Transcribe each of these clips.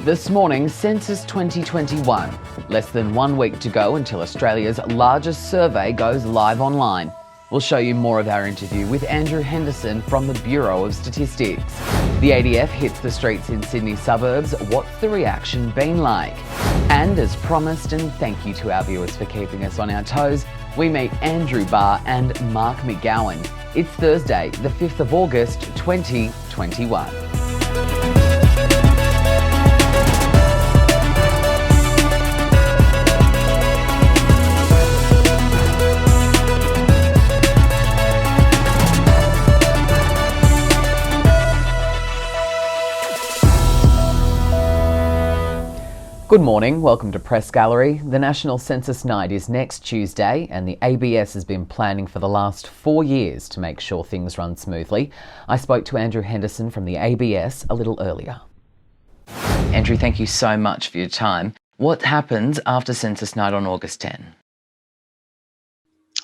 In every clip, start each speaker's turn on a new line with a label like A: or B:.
A: This morning, Census 2021. Less than 1 week to go until Australia's largest survey goes live online. We'll show you more of our interview with Andrew Henderson from the Bureau of Statistics. The ADF hits the streets in Sydney suburbs. What's the reaction been like? And as promised, and thank you to our viewers for keeping us on our toes, we meet Andrew Barr and Mark McGowan. It's Thursday, the 5th of August, 2021. Good morning, welcome to Press Gallery. The National Census Night is next Tuesday and the ABS has been planning for the last 4 years to make sure things run smoothly. I spoke to Andrew Henderson from the ABS a little earlier. Andrew, thank you so much for your time. What happens after Census Night on August 10?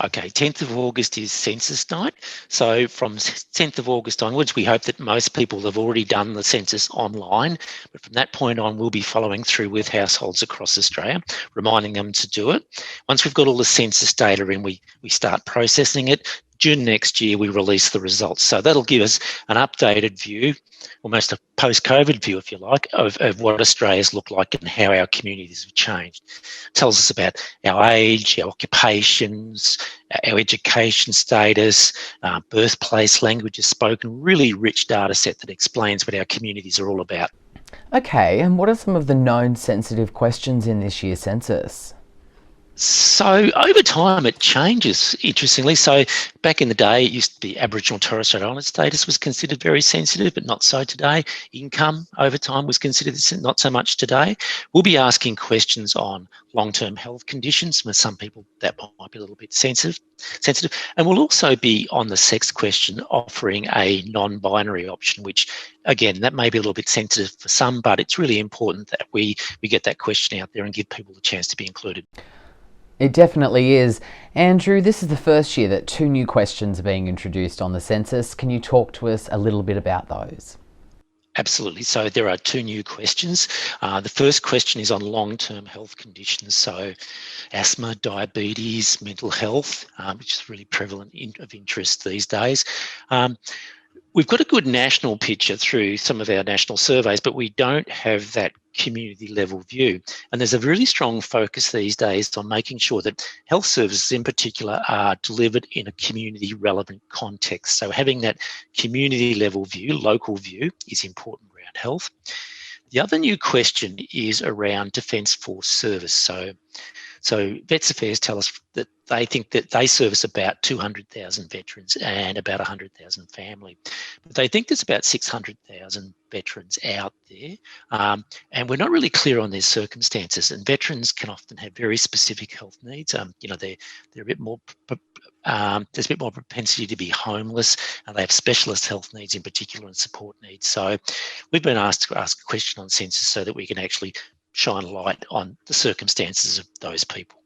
B: Okay, 10th of August is Census Night. So from 10th of August onwards, we hope that most people have already done the census online. But from that point on, we'll be following through with households across Australia, reminding them to do it. Once we've got all the census data in, we start processing it. June next year, we release the results. So that'll give us an updated view, almost a post-COVID view, if you like, of what Australia's look like and how our communities have changed. It tells us about our age, our occupations, our education status, birthplace, languages spoken, really rich data set that explains what our communities are all about.
A: Okay, and what are some of the known sensitive questions in this year's census?
B: So over time it changes, interestingly. So back in the day it used to be Aboriginal and Torres Strait Islander status was considered very sensitive, but not so today. Income over time was considered not so much today. We'll be asking questions on long-term health conditions. For some people that might be a little bit sensitive. And we'll also be on the sex question offering a non-binary option, which again, that may be a little bit sensitive for some, but it's really important that we get that question out there and give people the chance to be included.
A: It definitely is. Andrew, this is the first year that 2 new questions are being introduced on the census. Can you talk to us a little bit about those?
B: Absolutely. So there are 2 new questions. The first question is on long-term health conditions. So asthma, diabetes, mental health, which is really prevalent of interest these days. We've got a good national picture through some of our national surveys, but we don't have that community level view. And there's a really strong focus these days on making sure that health services in particular are delivered in a community relevant context. So having that community level view, local view, is important around health. The other new question is around Defence Force service. So Vets Affairs tell us that they think that they service about 200,000 veterans and about 100,000 family. But they think there's about 600,000 veterans out there. And we're not really clear on their circumstances. And veterans can often have very specific health needs. They're a bit more, there's a bit more propensity to be homeless, and they have specialist health needs in particular and support needs. So we've been asked to ask a question on census so that we can actually shine a light on the circumstances of those people.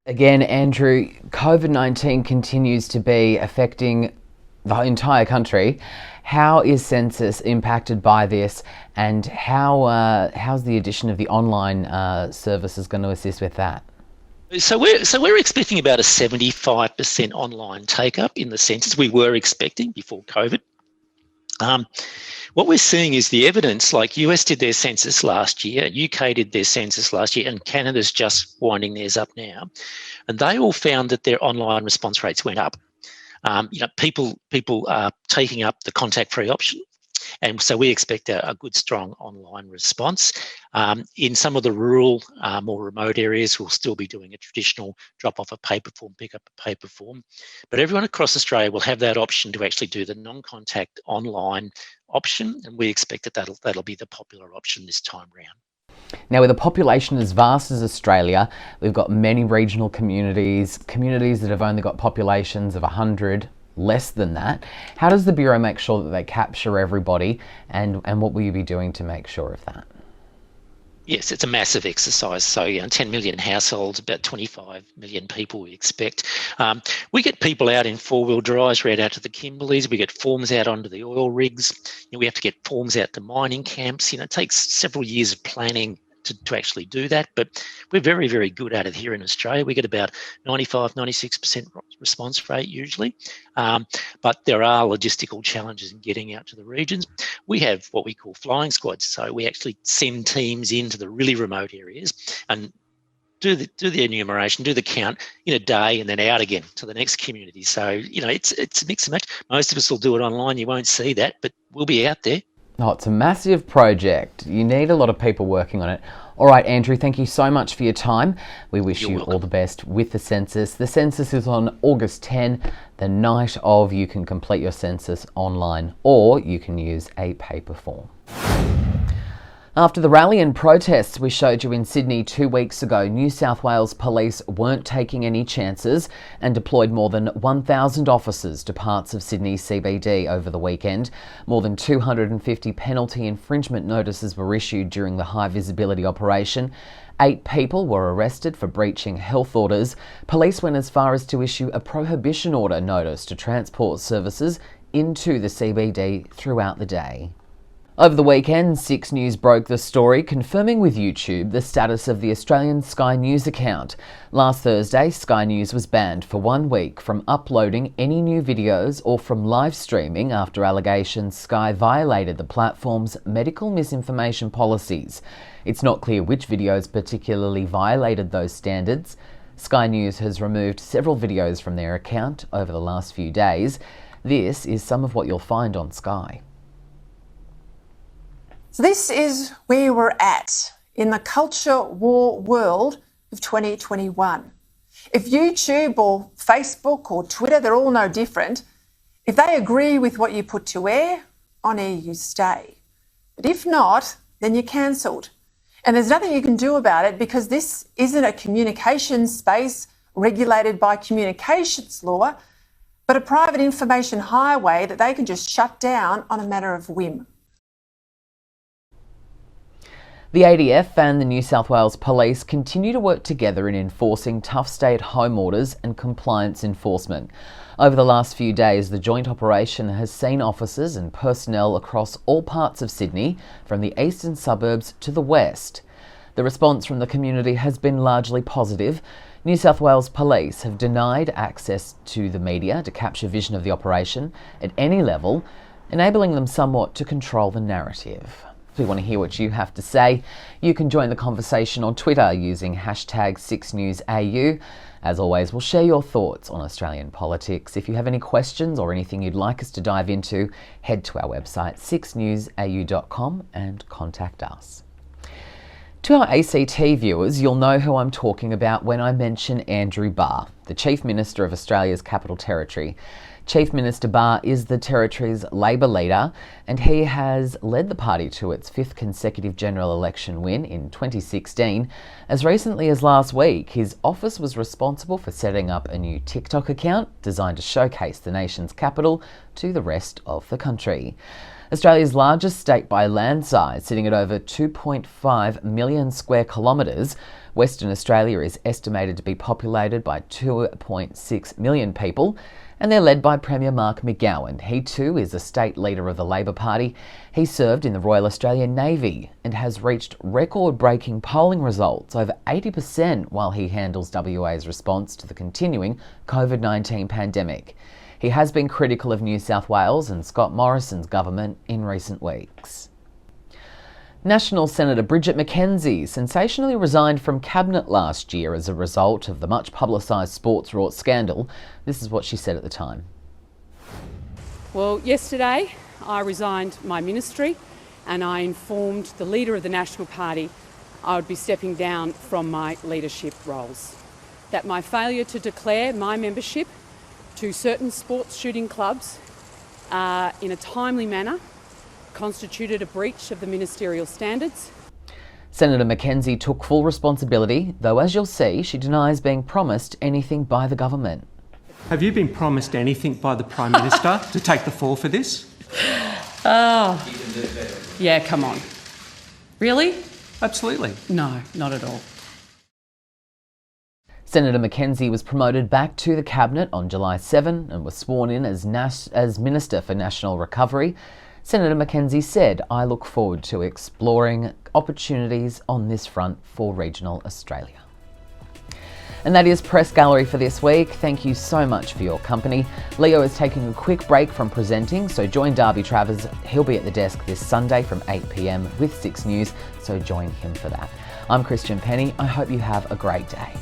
A: Again, Andrew, COVID-19 continues to be affecting the entire country. How is census impacted by this, and how's the addition of the online services going to assist with that?
B: So we're expecting about a 75% online take-up in the census. We were expecting before COVID. What we're seeing is the evidence, like US did their census last year, UK did their census last year, and Canada's just winding theirs up now. And they all found that their online response rates went up. People are taking up the contact-free option. And so we expect a good, strong online response. In some of the rural, more remote areas, we'll still be doing a traditional drop off a paper form, pick up a paper form. But everyone across Australia will have that option to actually do the non-contact online option. And we expect that that'll be the popular option this time round.
A: Now, with a population as vast as Australia, we've got many regional communities that have only got populations of 100, less than that. How does the Bureau make sure that they capture everybody, and what will you be doing to make sure of that?
B: Yes, it's a massive exercise. So, 10 million households, about 25 million people we expect. We get people out in four-wheel drives right out to the Kimberleys. We get forms out onto the oil rigs. We have to get forms out to mining camps. It takes several years of planning to actually do that, but we're very, very good at it here in Australia. We get about 95, 96% response rate usually, but there are logistical challenges in getting out to the regions. We have what we call flying squads, so we actually send teams into the really remote areas and do the enumeration, do the count in a day, and then out again to the next community. So, it's a mix and match. Most of us will do it online. You won't see that, but we'll be out there.
A: Oh, it's a massive project. You need a lot of people working on it. All right, Andrew, thank you so much for your time. We wish you all the best with the census. The census is on August 10, the night of. You can complete your census online, or you can use a paper form. After the rally and protests we showed you in Sydney 2 weeks ago, New South Wales Police weren't taking any chances and deployed more than 1,000 officers to parts of Sydney CBD over the weekend. More than 250 penalty infringement notices were issued during the high visibility operation. 8 people were arrested for breaching health orders. Police went as far as to issue a prohibition order notice to transport services into the CBD throughout the day. Over the weekend, 6 News broke the story, confirming with YouTube the status of the Australian Sky News account. Last Thursday, Sky News was banned for 1 week from uploading any new videos or from live streaming after allegations Sky violated the platform's medical misinformation policies. It's not clear which videos particularly violated those standards. Sky News has removed several videos from their account over the last few days. This is some of what you'll find on Sky.
C: So this is where we're at in the culture war world of 2021. If YouTube or Facebook or Twitter, they're all no different. If they agree with what you put to air, on air you stay. But if not, then you're cancelled. And there's nothing you can do about it because this isn't a communications space regulated by communications law, but a private information highway that they can just shut down on a matter of whim.
A: The ADF and the New South Wales Police continue to work together in enforcing tough stay-at-home orders and compliance enforcement. Over the last few days, the joint operation has seen officers and personnel across all parts of Sydney, from the eastern suburbs to the west. The response from the community has been largely positive. New South Wales Police have denied access to the media to capture vision of the operation at any level, enabling them somewhat to control the narrative. If we want to hear what you have to say, you can join the conversation on Twitter using hashtag 6NewsAU. As always, we'll share your thoughts on Australian politics. If you have any questions or anything you'd like us to dive into, head to our website 6newsau.com and contact us. To our ACT viewers, you'll know who I'm talking about when I mention Andrew Barr, the Chief Minister of Australia's Capital Territory. Chief Minister Barr is the Territory's Labor leader, and he has led the party to its 5th consecutive general election win in 2016. As recently as last week, his office was responsible for setting up a new TikTok account designed to showcase the nation's capital to the rest of the country. Australia's largest state by land size, sitting at over 2.5 million square kilometres, Western Australia is estimated to be populated by 2.6 million people, and they're led by Premier Mark McGowan. He too is a state leader of the Labor Party. He served in the Royal Australian Navy and has reached record-breaking polling results, over 80%, while he handles WA's response to the continuing COVID-19 pandemic. He has been critical of New South Wales and Scott Morrison's government in recent weeks. National Senator Bridget McKenzie sensationally resigned from Cabinet last year as a result of the much publicised sports rort scandal. This is what she said at the time.
D: Well, yesterday I resigned my ministry and I informed the leader of the National Party I would be stepping down from my leadership roles. That my failure to declare my membership to certain sports shooting clubs in a timely manner constituted a breach of the ministerial standards.
A: Senator McKenzie took full responsibility, though as you'll see, she denies being promised anything by the government.
E: Have you been promised anything by the Prime Minister to take the fall for this?
D: Oh, yeah, come on. Really?
E: Absolutely.
F: No, not at all.
A: Senator Mackenzie was promoted back to the Cabinet on July 7 and was sworn in as Minister for National Recovery. Senator Mackenzie said, "I look forward to exploring opportunities on this front for regional Australia." And that is Press Gallery for this week. Thank you so much for your company. Leo is taking a quick break from presenting, so join Darby Travers. He'll be at the desk this Sunday from 8 p.m. with 6 News, so join him for that. I'm Christian Penny. I hope you have a great day.